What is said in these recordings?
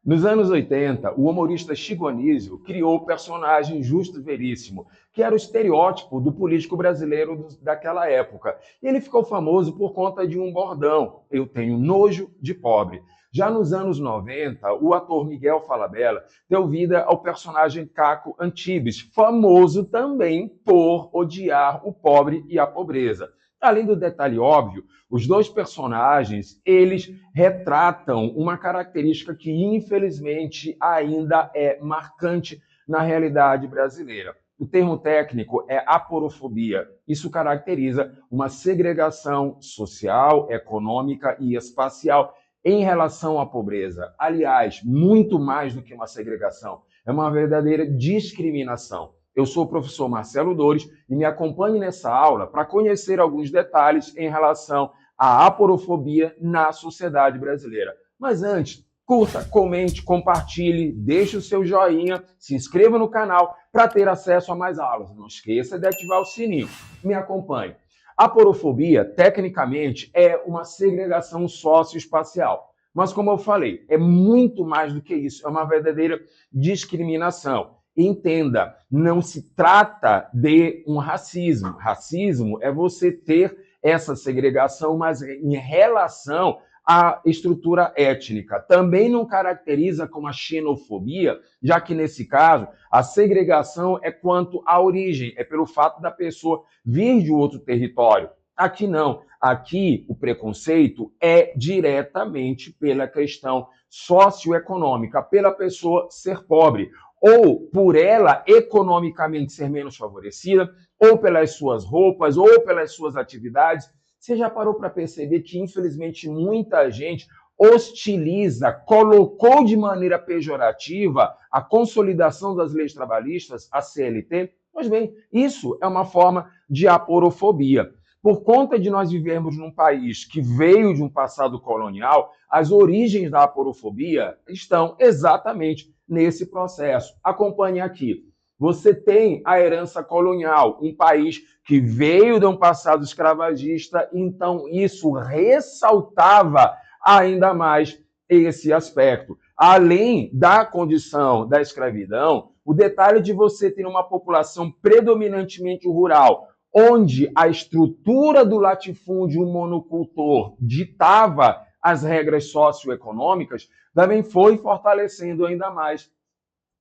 Nos anos 80, o humorista Chico Anísio criou o personagem Justo Veríssimo, que era o estereótipo do político brasileiro daquela época. E ele ficou famoso por conta de um bordão: eu tenho nojo de pobre. Já nos anos 90, o ator Miguel Falabella deu vida ao personagem Caco Antibes, famoso também por odiar o pobre e a pobreza. Além do detalhe óbvio, os dois personagens, eles retratam uma característica que, infelizmente, ainda é marcante na realidade brasileira. O termo técnico é aporofobia. Isso caracteriza uma segregação social, econômica e espacial em relação à pobreza. Aliás, muito mais do que uma segregação, é uma verdadeira discriminação. Eu sou o professor Marcelo Dores e me acompanhe nessa aula para conhecer alguns detalhes em relação à aporofobia na sociedade brasileira. Mas antes, curta, comente, compartilhe, deixe o seu joinha, se inscreva no canal para ter acesso a mais aulas. Não esqueça de ativar o sininho. Me acompanhe. A aporofobia, tecnicamente, é uma segregação socioespacial. Mas, como eu falei, é muito mais do que isso. É uma verdadeira discriminação. Entenda, não se trata de um racismo. Racismo é você ter essa segregação, mas em relação à estrutura étnica. Também não caracteriza como a xenofobia, já que, nesse caso, a segregação é quanto à origem, é pelo fato da pessoa vir de outro território. Aqui não. Aqui o preconceito é diretamente pela questão socioeconômica, pela pessoa ser pobre, ou por ela economicamente ser menos favorecida, ou pelas suas roupas, ou pelas suas atividades. Você já parou para perceber que, infelizmente, muita gente hostiliza, colocou de maneira pejorativa a consolidação das leis trabalhistas, a CLT? Pois bem, isso é uma forma de aporofobia. Por conta de nós vivermos num país que veio de um passado colonial, as origens da aporofobia estão exatamente nesse processo. Acompanhe aqui. Você tem a herança colonial, um país que veio de um passado escravagista, então isso ressaltava ainda mais esse aspecto. Além da condição da escravidão, o detalhe de você ter uma população predominantemente rural, onde a estrutura do latifúndio monocultor ditava as regras socioeconômicas, também foi fortalecendo ainda mais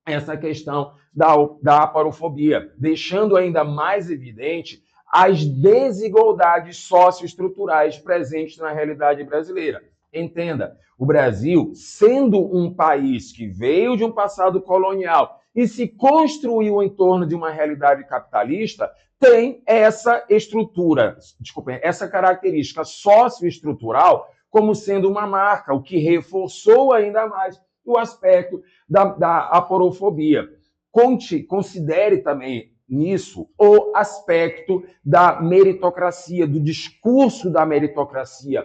essa questão da aporofobia, deixando ainda mais evidente as desigualdades socioestruturais presentes na realidade brasileira. Entenda, o Brasil, sendo um país que veio de um passado colonial e se construiu em torno de uma realidade capitalista, tem essa estrutura, desculpem, essa característica socioestrutural como sendo uma marca, o que reforçou ainda mais o aspecto da aporofobia. Considere também nisso o aspecto da meritocracia, do discurso da meritocracia.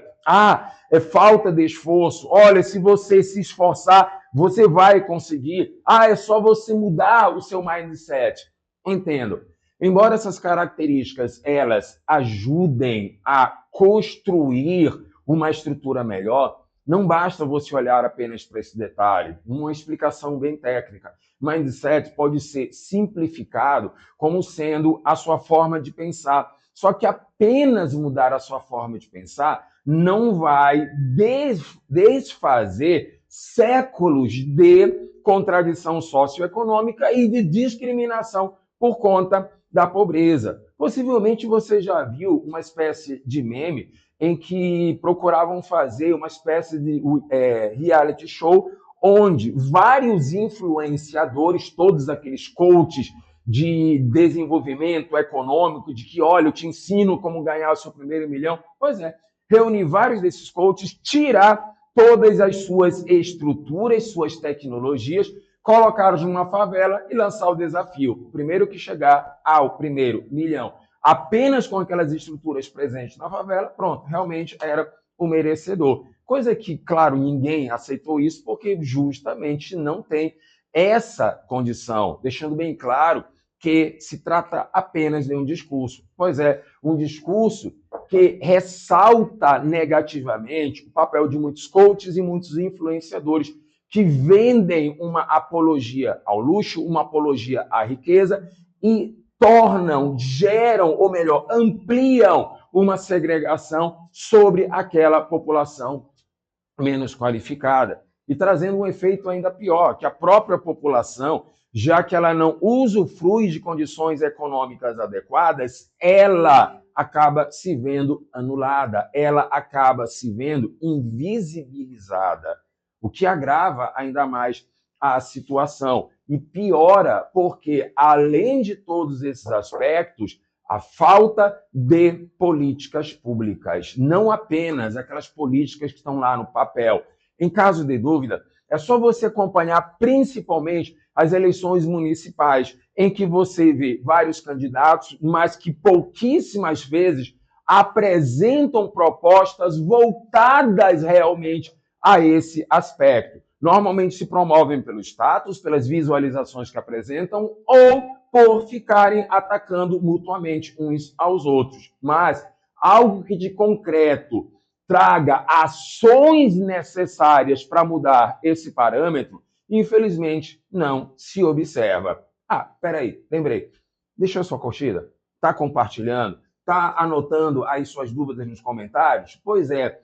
É falta de esforço. Olha, se você se esforçar, você vai conseguir. É só você mudar o seu mindset. Entendo. Embora essas características elas ajudem a construir uma estrutura melhor, não basta você olhar apenas para esse detalhe. Uma explicação bem técnica. Mindset pode ser simplificado como sendo a sua forma de pensar. Só que apenas mudar a sua forma de pensar não vai desfazer séculos de contradição socioeconômica e de discriminação por conta da pobreza. Possivelmente você já viu uma espécie de meme em que procuravam fazer uma espécie de reality show onde vários influenciadores, todos aqueles coaches de desenvolvimento econômico, de que, olha, eu te ensino como ganhar o seu primeiro milhão. Pois é, reunir vários desses coaches, tirar todas as suas estruturas, suas tecnologias, colocá-los numa favela e lançar o desafio. O primeiro que chegar ao primeiro milhão, apenas com aquelas estruturas presentes na favela, pronto, realmente era o merecedor. Coisa que, claro, ninguém aceitou isso porque justamente não tem essa condição, deixando bem claro que se trata apenas de um discurso. Pois é, um discurso que ressalta negativamente o papel de muitos coaches e muitos influenciadores que vendem uma apologia ao luxo, uma apologia à riqueza e geram, ou melhor, ampliam uma segregação sobre aquela população menos qualificada e trazendo um efeito ainda pior, que a própria população, já que ela não usufrui de condições econômicas adequadas, ela acaba se vendo anulada, ela acaba se vendo invisibilizada, o que agrava ainda mais a situação e piora porque, além de todos esses aspectos, a falta de políticas públicas, não apenas aquelas políticas que estão lá no papel. Em caso de dúvida, é só você acompanhar principalmente as eleições municipais, em que você vê vários candidatos, mas que pouquíssimas vezes apresentam propostas voltadas realmente a esse aspecto. Normalmente se promovem pelo status, pelas visualizações que apresentam, ou por ficarem atacando mutuamente uns aos outros. Mas algo que de concreto traga ações necessárias para mudar esse parâmetro, infelizmente não se observa. Ah, peraí, lembrei. Deixou sua curtida? Está compartilhando? Está anotando aí suas dúvidas nos comentários? Pois é,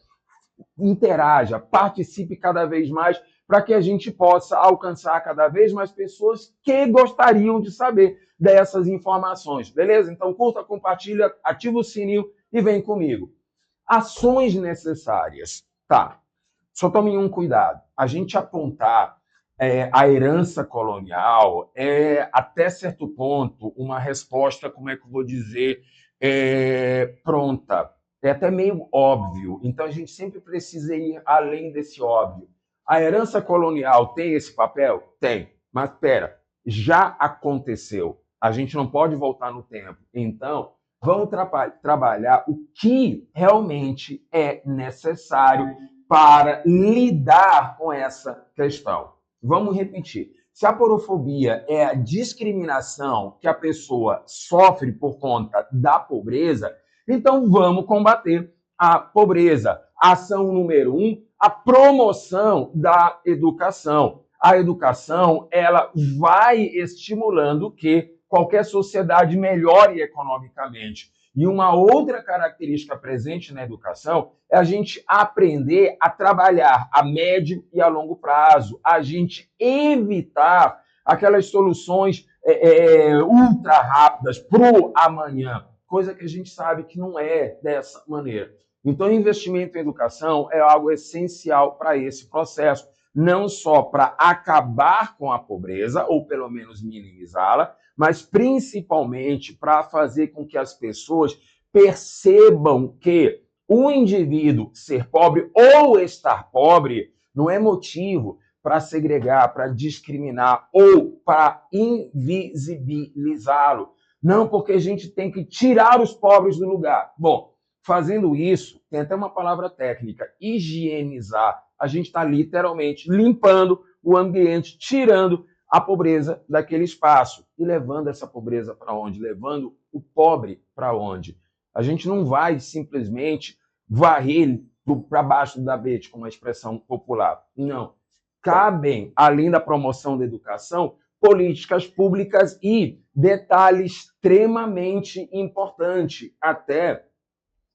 interaja, participe cada vez mais para que a gente possa alcançar cada vez mais pessoas que gostariam de saber dessas informações, beleza? Então curta, compartilha, ativa o sininho e vem comigo. Ações necessárias. Tá, só tome um cuidado. A gente apontar a herança colonial é, até certo ponto, uma resposta, como é que eu vou dizer, pronta. É até meio óbvio. Então, a gente sempre precisa ir além desse óbvio. A herança colonial tem esse papel? Tem. Mas, espera, já aconteceu. A gente não pode voltar no tempo. Então, vamos trabalhar o que realmente é necessário para lidar com essa questão. Vamos repetir. Se a porofobia é a discriminação que a pessoa sofre por conta da pobreza, então vamos combater a pobreza. Ação número 1, a promoção da educação. A educação, ela vai estimulando que qualquer sociedade melhore economicamente. E uma outra característica presente na educação é a gente aprender a trabalhar a médio e a longo prazo, a gente evitar aquelas soluções ultra rápidas para o amanhã, coisa que a gente sabe que não é dessa maneira. Então, investimento em educação é algo essencial para esse processo, não só para acabar com a pobreza, ou pelo menos minimizá-la, mas principalmente para fazer com que as pessoas percebam que o indivíduo ser pobre ou estar pobre não é motivo para segregar, para discriminar ou para invisibilizá-lo. Não, porque a gente tem que tirar os pobres do lugar. Bom, fazendo isso, tem até uma palavra técnica, higienizar. A gente está literalmente limpando o ambiente, tirando a pobreza daquele espaço e levando essa pobreza para onde? Levando o pobre para onde? A gente não vai simplesmente varrer para baixo do tapete, como a expressão popular. Não. Cabem, além da promoção da educação, políticas públicas e, detalhe extremamente importante, até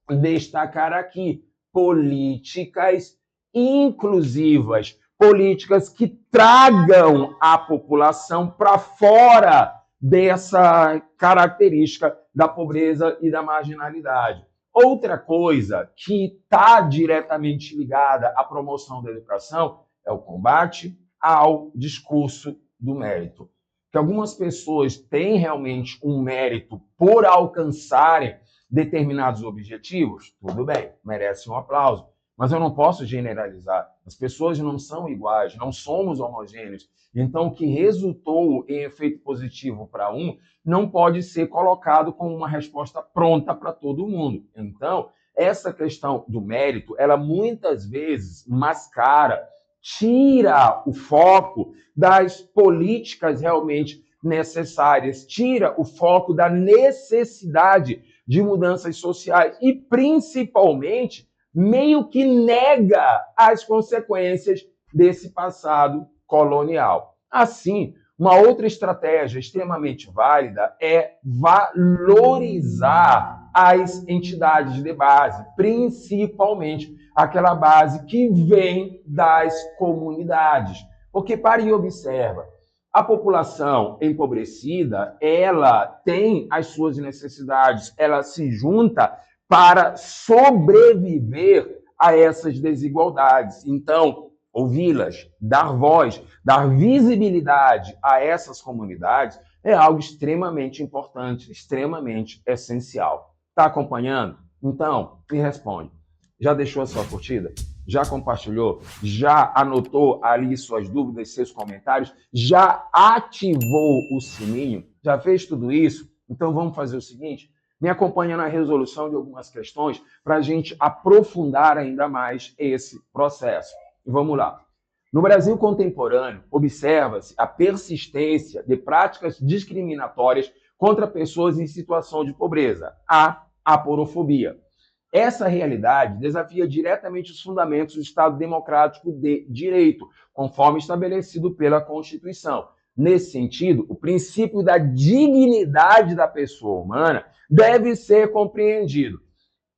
destacar aqui, políticas inclusivas, políticas que tragam a população para fora dessa característica da pobreza e da marginalidade. Outra coisa que está diretamente ligada à promoção da educação é o combate ao discurso do mérito. Que algumas pessoas têm realmente um mérito por alcançarem determinados objetivos, tudo bem, merece um aplauso. Mas eu não posso generalizar. As pessoas não são iguais, não somos homogêneos. Então, o que resultou em efeito positivo para um não pode ser colocado como uma resposta pronta para todo mundo. Então, essa questão do mérito, ela muitas vezes mascara, tira o foco das políticas realmente necessárias, tira o foco da necessidade de mudanças sociais e, principalmente, meio que nega as consequências desse passado colonial. Assim, uma outra estratégia extremamente válida é valorizar as entidades de base, principalmente aquela base que vem das comunidades. Porque, pare e observa, a população empobrecida, ela tem as suas necessidades, ela se junta para sobreviver a essas desigualdades. Então, ouvi-las, dar voz, dar visibilidade a essas comunidades é algo extremamente importante, extremamente essencial. Está acompanhando? Então, me responde. Já deixou a sua curtida? Já compartilhou? Já anotou ali suas dúvidas, seus comentários? Já ativou o sininho? Já fez tudo isso? Então vamos fazer o seguinte: me acompanha na resolução de algumas questões para a gente aprofundar ainda mais esse processo. E vamos lá. No Brasil contemporâneo, observa-se a persistência de práticas discriminatórias contra pessoas em situação de pobreza, a aporofobia. Essa realidade desafia diretamente os fundamentos do Estado Democrático de Direito, conforme estabelecido pela Constituição. Nesse sentido, o princípio da dignidade da pessoa humana deve ser compreendido.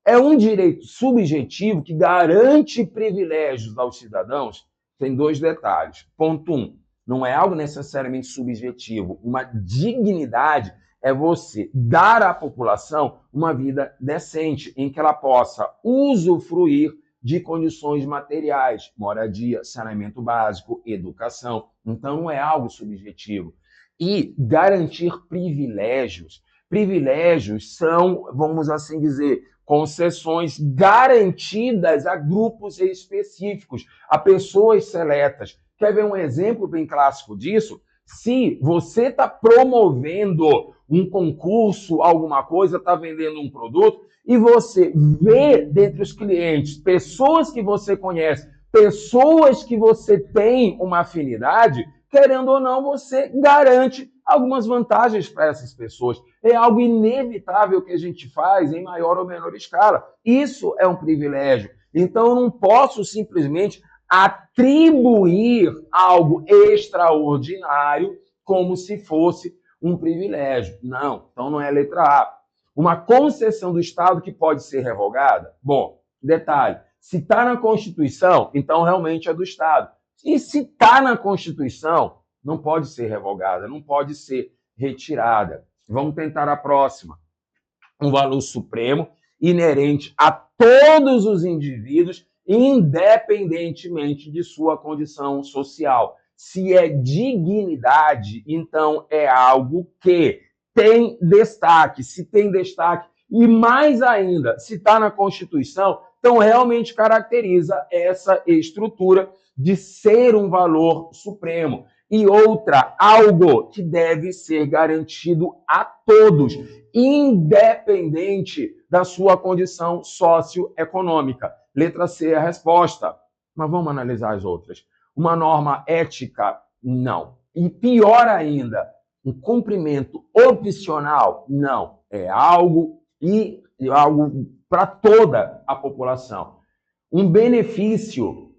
É um direito subjetivo que garante privilégios aos cidadãos. Tem dois detalhes. Ponto 1. Não é algo necessariamente subjetivo. Uma dignidade é você dar à população uma vida decente, em que ela possa usufruir de condições materiais, moradia, saneamento básico, educação. Então, não é algo subjetivo. E garantir privilégios. Privilégios são, vamos assim dizer, concessões garantidas a grupos específicos, a pessoas seletas. Quer ver um exemplo bem clássico disso? Se você está promovendo um concurso, alguma coisa, está vendendo um produto, e você vê dentre os clientes pessoas que você conhece, pessoas que você tem uma afinidade, querendo ou não, você garante algumas vantagens para essas pessoas. É algo inevitável que a gente faz em maior ou menor escala. Isso é um privilégio. Então, eu não posso simplesmente atribuir algo extraordinário como se fosse um privilégio. Não, então não é a letra A. Uma concessão do Estado que pode ser revogada? Bom, detalhe, se está na Constituição, então realmente é do Estado. E se está na Constituição, não pode ser revogada, não pode ser retirada. Vamos tentar a próxima. Um valor supremo inerente a todos os indivíduos, independentemente de sua condição social. Se é dignidade, então é algo que tem destaque. Se tem destaque, e mais ainda, se está na Constituição, então realmente caracteriza essa estrutura de ser um valor supremo. E outra, algo que deve ser garantido a todos, independente da sua condição socioeconômica. Letra C é a resposta. Mas vamos analisar as outras. Uma norma ética? Não. E pior ainda, um cumprimento opcional? Não. É algo para toda a população. Um benefício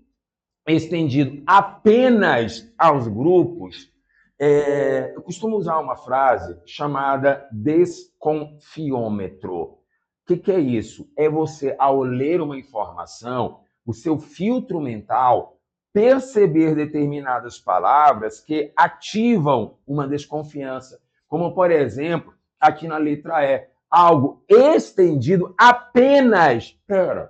estendido apenas aos grupos. Eu costumo usar uma frase chamada desconfiômetro. O que é isso? É você, ao ler uma informação, o seu filtro mental perceber determinadas palavras que ativam uma desconfiança. Como, por exemplo, aqui na letra E, algo estendido apenas.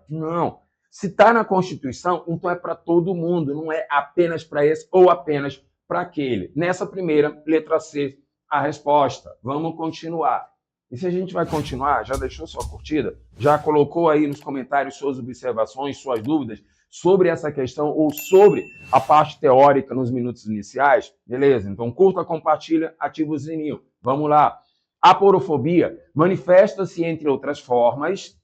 Não. Se está na Constituição, então é para todo mundo, não é apenas para esse ou apenas para aquele. Nessa primeira, letra C, a resposta. Vamos continuar. E se a gente vai continuar, já deixou sua curtida? Já colocou aí nos comentários suas observações, suas dúvidas sobre essa questão ou sobre a parte teórica nos minutos iniciais? Beleza? Então curta, compartilha, ativa o sininho. Vamos lá. A aporofobia manifesta-se, entre outras formas,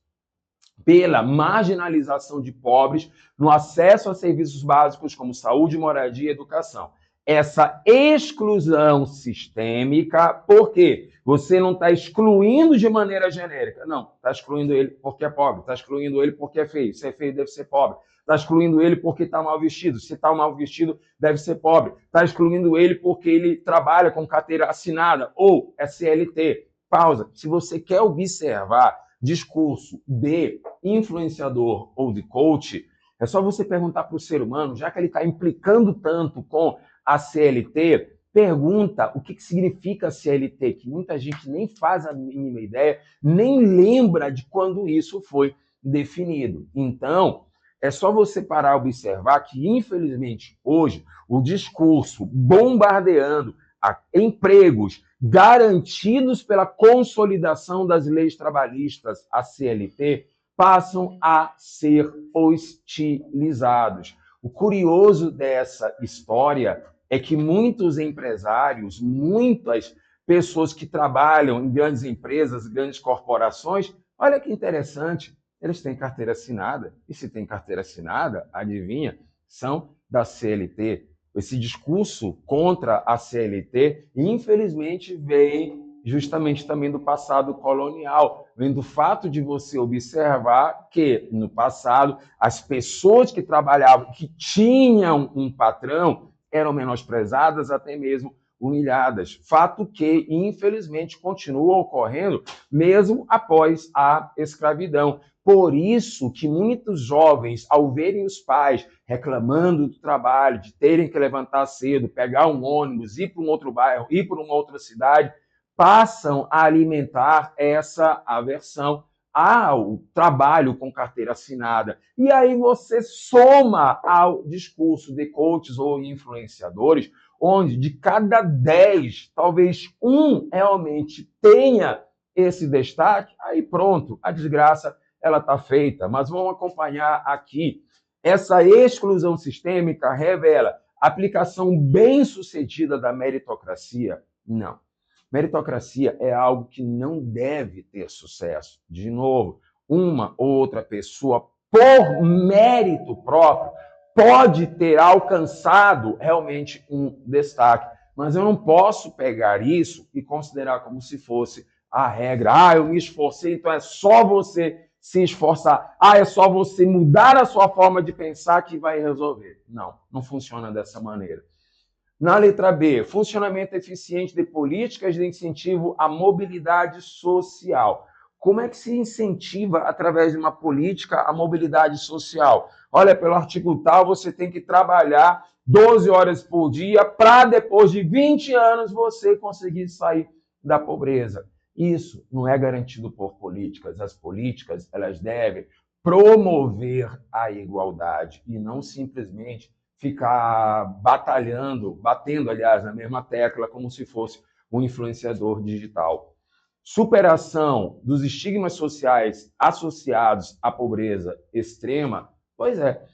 pela marginalização de pobres no acesso a serviços básicos como saúde, moradia e educação. essa exclusão sistêmica, por quê? Você não está excluindo de maneira genérica. Não, está excluindo ele porque é pobre, está excluindo ele porque é feio. Se é feio, deve ser pobre. Está excluindo ele porque está mal vestido. Se está mal vestido, deve ser pobre. Está excluindo ele porque ele trabalha com carteira assinada ou é CLT. Pausa. Se você quer observar discurso de influenciador ou de coach, é só você perguntar para o ser humano, já que ele está implicando tanto com a CLT, pergunta o que significa CLT, que muita gente nem faz a mínima ideia, nem lembra de quando isso foi definido. Então, é só você parar a observar que, infelizmente, hoje, o discurso bombardeando empregos garantidos pela consolidação das leis trabalhistas, a CLT, passam a ser hostilizados. O curioso dessa história é que muitos empresários, muitas pessoas que trabalham em grandes empresas, grandes corporações, olha que interessante, eles têm carteira assinada. E se tem carteira assinada, adivinha, são da CLT. Esse discurso contra a CLT, infelizmente, vem justamente também do passado colonial, vem do fato de você observar que, no passado, as pessoas que trabalhavam, que tinham um patrão, eram menosprezadas, até mesmo humilhadas. Fato que, infelizmente, continua ocorrendo mesmo após a escravidão. Por isso que muitos jovens, ao verem os pais reclamando do trabalho, de terem que levantar cedo, pegar um ônibus, ir para um outro bairro, ir para uma outra cidade, passam a alimentar essa aversão ao trabalho com carteira assinada. E aí você soma ao discurso de coaches ou influenciadores, onde de cada 10, talvez um realmente tenha esse destaque, aí pronto, a desgraça ela está feita. Mas vamos acompanhar aqui. Essa exclusão sistêmica revela aplicação bem-sucedida da meritocracia? Não. Meritocracia é algo que não deve ter sucesso. De novo, uma ou outra pessoa, por mérito próprio, pode ter alcançado realmente um destaque. Mas eu não posso pegar isso e considerar como se fosse a regra. Ah, eu me esforcei, então é só você se esforçar. Ah, é só você mudar a sua forma de pensar que vai resolver. Não, não funciona dessa maneira. Na letra B, funcionamento eficiente de políticas de incentivo à mobilidade social. Como é que se incentiva, através de uma política, a mobilidade social? Olha, pelo artigo tal, você tem que trabalhar 12 horas por dia para, depois de 20 anos, você conseguir sair da pobreza. Isso não é garantido por políticas. As políticas, elas devem promover a igualdade e não simplesmente ficar batendo, aliás, na mesma tecla, como se fosse um influenciador digital. Superação dos estigmas sociais associados à pobreza extrema, pois é,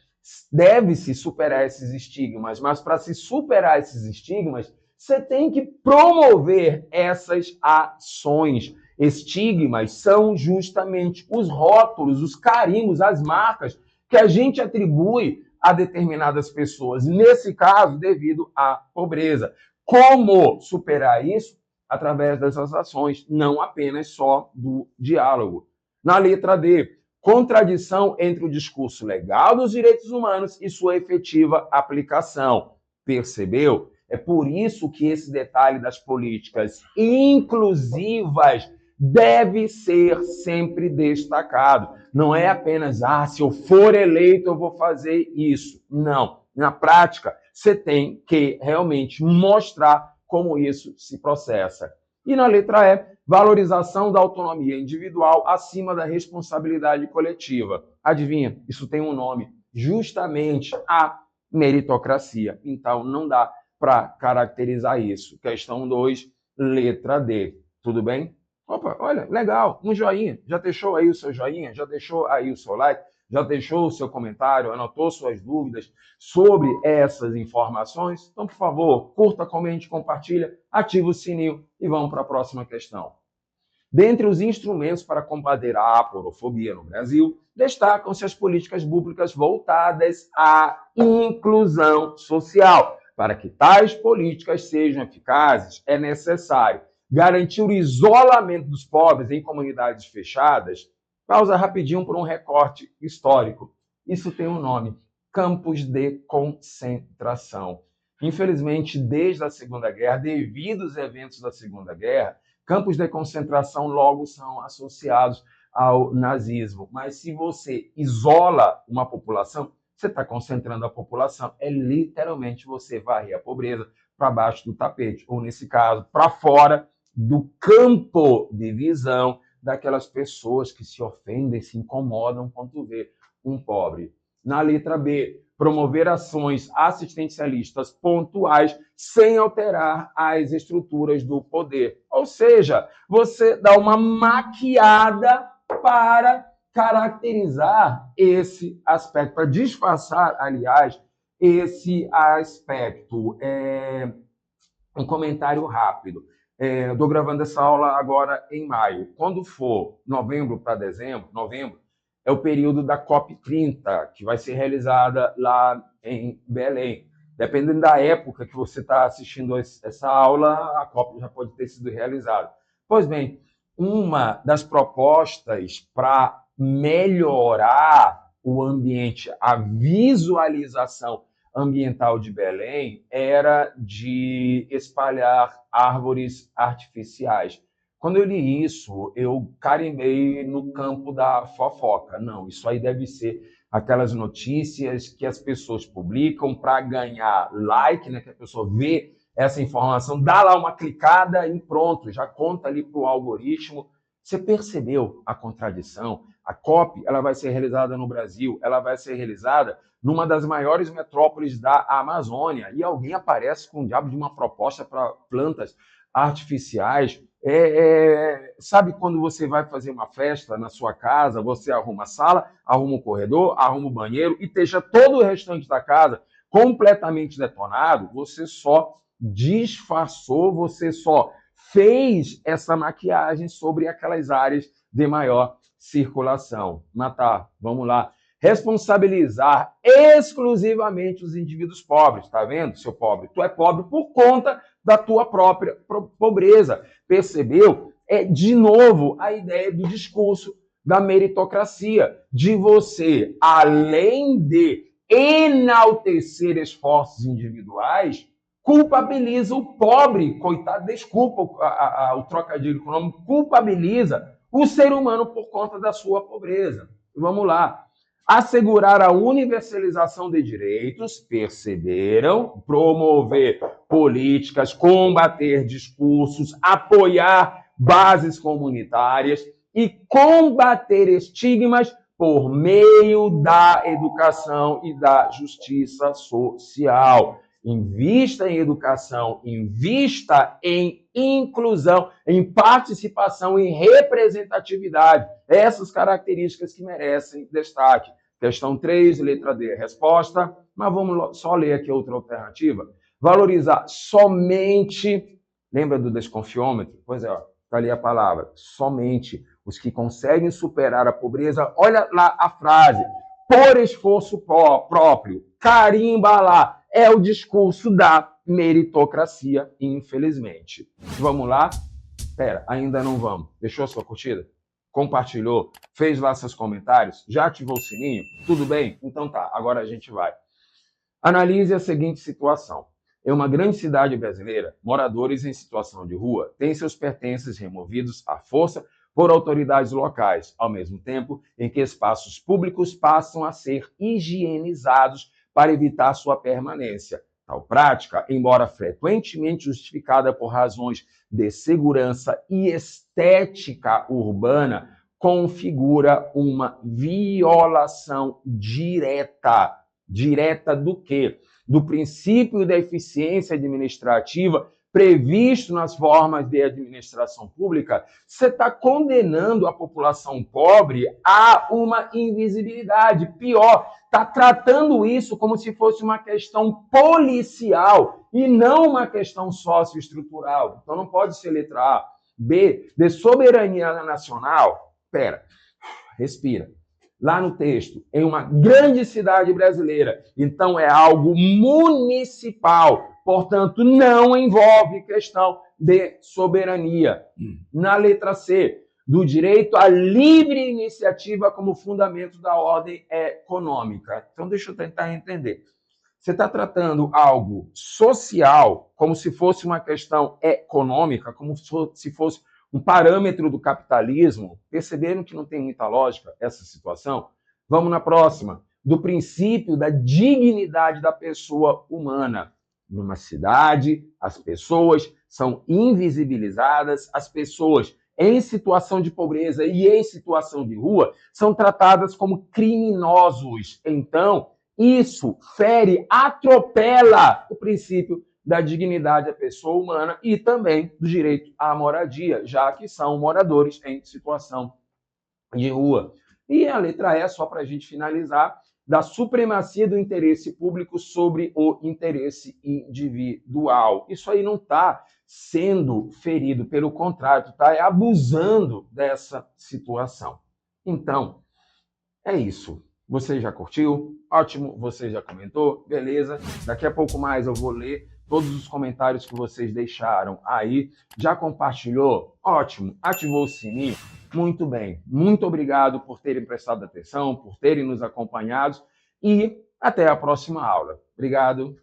deve-se superar esses estigmas, mas para se superar esses estigmas, você tem que promover essas ações. Estigmas são justamente os rótulos, os carimbos, as marcas que a gente atribui a determinadas pessoas, nesse caso, devido à pobreza. Como superar isso? Através dessas ações, não apenas só do diálogo. Na letra D, contradição entre o discurso legal dos direitos humanos e sua efetiva aplicação. Percebeu? É por isso que esse detalhe das políticas inclusivas deve ser sempre destacado. Não é apenas, se eu for eleito eu vou fazer isso. Não. Na prática, você tem que realmente mostrar como isso se processa. E na letra E, valorização da autonomia individual acima da responsabilidade coletiva. Adivinha? Isso tem um nome, justamente a meritocracia. Então, não dá para caracterizar isso. Questão 2, letra D. Tudo bem? Opa, olha, legal, um joinha. Já deixou aí o seu joinha? Já deixou aí o seu like? Já deixou o seu comentário? Anotou suas dúvidas sobre essas informações? Então, por favor, curta, comente, compartilha, ativa o sininho e vamos para a próxima questão. Dentre os instrumentos para combater a aporofobia no Brasil, destacam-se as políticas públicas voltadas à inclusão social. Para que tais políticas sejam eficazes, é necessário garantir o isolamento dos pobres em comunidades fechadas. Pausa rapidinho por um recorte histórico. Isso tem um nome: campos de concentração. Infelizmente, desde a Segunda Guerra, devido aos eventos da Segunda Guerra, campos de concentração logo são associados ao nazismo. Mas se você isola uma população, você está concentrando a população. É literalmente você varrer a pobreza para baixo do tapete, ou nesse caso, para fora do campo de visão daquelas pessoas que se ofendem, se incomodam quando vê um pobre. Na letra B, promover ações assistencialistas pontuais sem alterar as estruturas do poder. Ou seja, você dá uma maquiada para caracterizar esse aspecto, para disfarçar, aliás, esse aspecto. Um comentário rápido. Estou gravando essa aula agora em maio. Quando for novembro para dezembro, novembro, é o período da COP30, que vai ser realizada lá em Belém. Dependendo da época que você está assistindo essa aula, a COP já pode ter sido realizada. Pois bem, uma das propostas para melhorar o ambiente, a visualização ambiental de Belém, era de espalhar árvores artificiais. Quando eu li isso, eu carimbei no campo da fofoca. Não, isso aí deve ser aquelas notícias que as pessoas publicam para ganhar like, né? Que a pessoa vê essa informação, dá lá uma clicada e pronto, já conta ali para o algoritmo. Você percebeu a contradição? A COP, ela vai ser realizada no Brasil, ela vai ser realizada numa das maiores metrópoles da Amazônia, e alguém aparece com o diabo de uma proposta para plantas artificiais. Sabe quando você vai fazer uma festa na sua casa, você arruma a sala, arruma o corredor, arruma o banheiro e deixa todo o restante da casa completamente detonado? Você só disfarçou, você só fez essa maquiagem sobre aquelas áreas de maior circulação. Matar, vamos lá. Responsabilizar exclusivamente os indivíduos pobres. Tá vendo, seu pobre? Tu é pobre por conta da tua própria pobreza. Percebeu? De novo, a ideia do discurso da meritocracia, de você, além de enaltecer esforços individuais, culpabiliza o pobre, coitado, desculpa o trocadilho econômico, culpabiliza o ser humano por conta da sua pobreza. Vamos lá. Assegurar a universalização de direitos, perceberam? Promover políticas, combater discursos, apoiar bases comunitárias e combater estigmas por meio da educação e da justiça social. Invista em educação, invista em inclusão, em participação, em representatividade. Essas características que merecem destaque. Questão 3, letra D, resposta. Mas vamos só ler aqui outra alternativa. Valorizar somente, lembra do desconfiômetro? Pois é, está ali a palavra, somente os que conseguem superar a pobreza. Olha lá a frase, por esforço próprio, carimba lá. É o discurso da meritocracia, infelizmente. Vamos lá? Espera, ainda não vamos. Deixou a sua curtida? Compartilhou? Fez lá seus comentários? Já ativou o sininho? Tudo bem? Então tá, agora a gente vai. Analise a seguinte situação. Em uma grande cidade brasileira, moradores em situação de rua têm seus pertences removidos à força por autoridades locais, ao mesmo tempo em que espaços públicos passam a ser higienizados para evitar sua permanência. Tal prática, embora frequentemente justificada por razões de segurança e estética urbana, configura uma violação direta. Direta do quê? Do princípio da eficiência administrativa previsto nas formas de administração pública. Você está condenando a população pobre a uma invisibilidade. Pior, está tratando isso como se fosse uma questão policial e não uma questão socioestrutural. Então não pode ser letra A. B, de soberania nacional. Espera, respira. lá no texto, em uma grande cidade brasileira. Então, é algo municipal. Portanto, não envolve questão de soberania. Na letra C, do direito à livre iniciativa como fundamento da ordem econômica. Então, deixa eu tentar entender. Você está tratando algo social como se fosse uma questão econômica, como se fosse um parâmetro do capitalismo. Perceberam que não tem muita lógica essa situação? Vamos na próxima. Do princípio da dignidade da pessoa humana. Numa cidade, as pessoas são invisibilizadas, as pessoas em situação de pobreza e em situação de rua são tratadas como criminosos. Então, isso fere, atropela o princípio da dignidade da pessoa humana e também do direito à moradia, já que são moradores em situação de rua. E a letra E, só para a gente finalizar, da supremacia do interesse público sobre o interesse individual. Isso aí não está sendo ferido, pelo contrário, está abusando dessa situação. Então, é isso. Você já curtiu? Ótimo, você já comentou? Beleza. Daqui a pouco mais eu vou ler todos os comentários que vocês deixaram aí. Já compartilhou? Ótimo. Ativou o sininho? Muito bem. Muito obrigado por terem prestado atenção, por terem nos acompanhado e até a próxima aula. Obrigado.